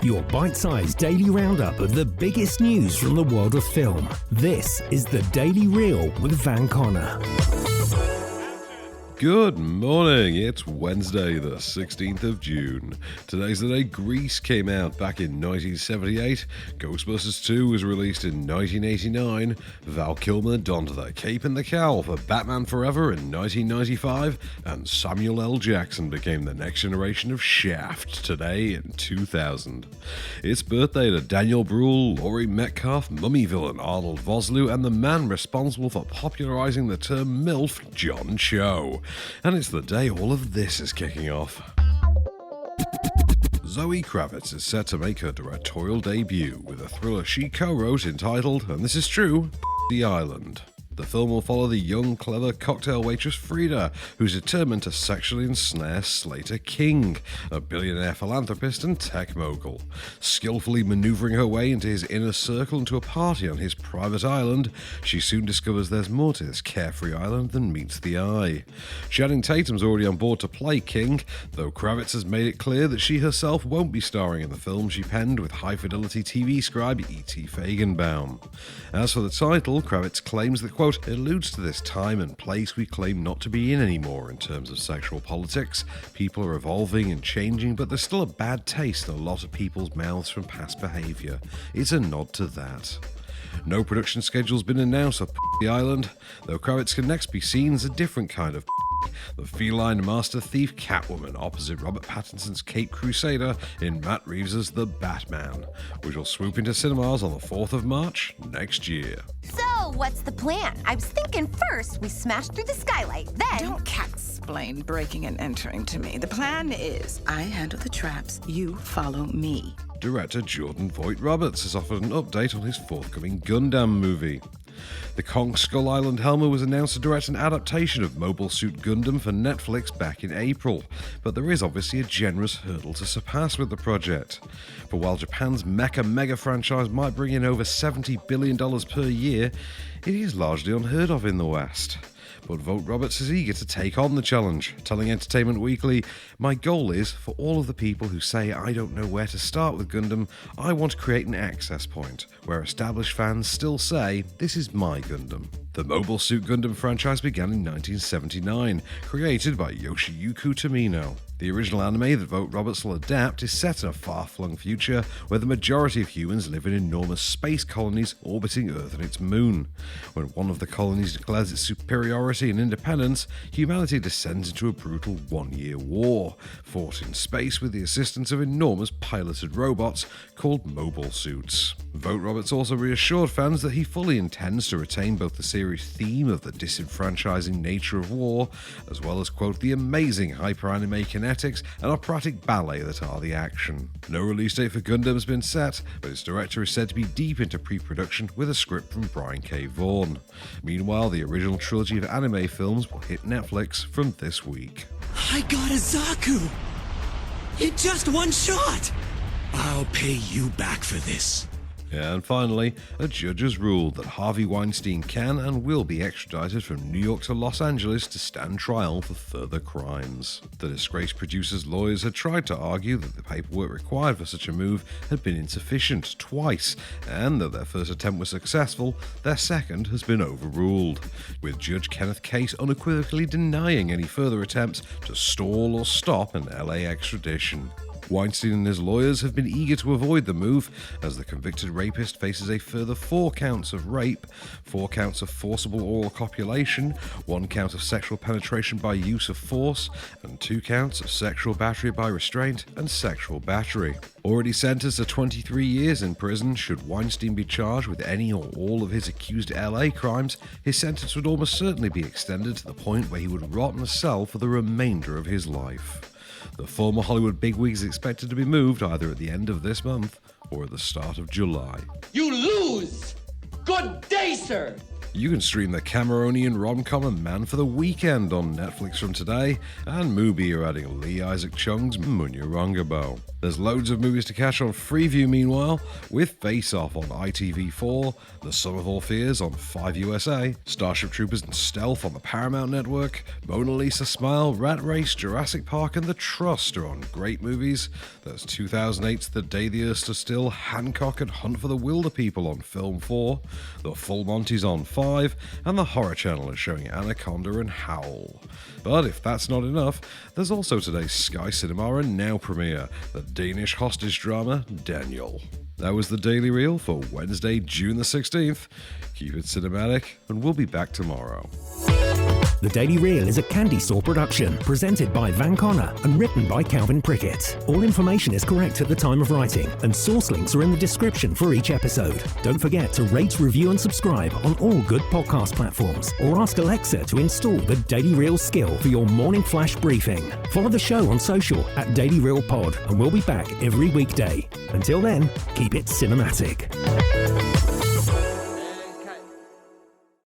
Your bite-sized daily roundup of the biggest news from the world of film. This is the Daily Reel with Van Connor. Good morning, it's Wednesday the 16th of June. Today's the day Grease came out back in 1978, Ghostbusters 2 was released in 1989, Val Kilmer donned the cape and the cowl for Batman Forever in 1995, and Samuel L. Jackson became the next generation of Shaft today in 2000. It's birthday to Daniel Bruhl, Laurie Metcalf, mummy villain Arnold Vosloo, and the man responsible for popularizing the term MILF, John Cho. And it's the day all of this is kicking off. Zoe Kravitz is set to make her directorial debut with a thriller she co-wrote entitled, and this is true, The Island. The film will follow the young, clever cocktail waitress Frida, who's determined to sexually ensnare Slater King, a billionaire philanthropist and tech mogul. Skillfully maneuvering her way into his inner circle and to a party on his private island, she soon discovers there's more to this carefree island than meets the eye. Channing Tatum's already on board to play King, though Kravitz has made it clear that she herself won't be starring in the film she penned with high-fidelity TV scribe E.T. Feigenbaum. As for the title, Kravitz claims that, quote, it alludes to this time and place we claim not to be in anymore in terms of sexual politics. People are evolving and changing, but there's still a bad taste in a lot of people's mouths from past behaviour. It's a nod to that. No production schedule's been announced for The Island, though Kravitz can next be seen as a different kind of the feline master thief Catwoman opposite Robert Pattinson's Cape Crusader in Matt Reeves' The Batman, which will swoop into cinemas on the 4th of March next year. So, what's the plan? I was thinking first we smash through the skylight, then... Don't cat-explain breaking and entering to me. The plan is, I handle the traps, you follow me. Director Jordan Vogt-Roberts has offered an update on his forthcoming Gundam movie. The Kong Skull Island Helmer was announced to direct an adaptation of Mobile Suit Gundam for Netflix back in April, but there is obviously a generous hurdle to surpass with the project. For while Japan's mecha mega franchise might bring in over $70 billion per year, it is largely unheard of in the West. But Vogt-Roberts is eager to take on the challenge, telling Entertainment Weekly, "My goal is, for all of the people who say I don't know where to start with Gundam, I want to create an access point, where established fans still say, this is my Gundam." The Mobile Suit Gundam franchise began in 1979, created by Yoshiyuki Tomino. The original anime that Vogt-Roberts will adapt is set in a far-flung future where the majority of humans live in enormous space colonies orbiting Earth and its moon. When one of the colonies declares its superiority and independence, humanity descends into a brutal one-year war, fought in space with the assistance of enormous piloted robots called mobile suits. Vogt-Roberts also reassured fans that he fully intends to retain both the series theme of the disenfranchising nature of war, as well as, quote, the amazing hyper-anime kinetics and operatic ballet that are the action. No release date for Gundam has been set, but its director is said to be deep into pre-production with a script from Brian K. Vaughan. Meanwhile, the original trilogy of anime films will hit Netflix from this week. I got a Zaku! In just one shot! I'll pay you back for this. And finally, a judge has ruled that Harvey Weinstein can and will be extradited from New York to Los Angeles to stand trial for further crimes. The disgraced producer's lawyers had tried to argue that the paperwork required for such a move had been insufficient twice, and that their first attempt was successful, their second has been overruled, with Judge Kenneth Case unequivocally denying any further attempts to stall or stop an LA extradition. Weinstein and his lawyers have been eager to avoid the move, as the convicted rapist faces a further 4 counts of rape, 4 counts of forcible oral copulation, 1 count of sexual penetration by use of force, and 2 counts of sexual battery by restraint and sexual battery. Already sentenced to 23 years in prison, should Weinstein be charged with any or all of his accused LA crimes, his sentence would almost certainly be extended to the point where he would rot in a cell for the remainder of his life. The former Hollywood bigwig is expected to be moved either at the end of this month or at the start of July. You lose! Good day, sir! You can stream the Cameronian rom-com A Man for the Weekend on Netflix from today, and Mubi are adding Lee Isaac Chung's Munyurangabo. There's loads of movies to catch on Freeview meanwhile, with Face Off on ITV4, The Sum of All Fears on 5 USA, Starship Troopers and Stealth on the Paramount Network, Mona Lisa Smile, Rat Race, Jurassic Park and The Trust are on Great Movies. There's 2008's The Day the Earth Stood Still, Hancock and Hunt for the Wilder People on Film 4, The Full Monty's on 5, and the Horror Channel is showing Anaconda and Howl. But if that's not enough, there's also today's Sky Cinema and Now premiere, the Danish hostage drama Daniel. That was the Daily Reel for Wednesday, June the 16th. Keep it cinematic, and we'll be back tomorrow. The Daily Reel is a Candystore production, presented by Van Connor and written by Calvin Prickett. All information is correct at the time of writing, and source links are in the description for each episode. Don't forget to rate, review and subscribe on all good podcast platforms, or ask Alexa to install the Daily Reel skill for your morning flash briefing. Follow the show on social at Daily Reel Pod, and we'll be back every weekday. Until then, keep it cinematic.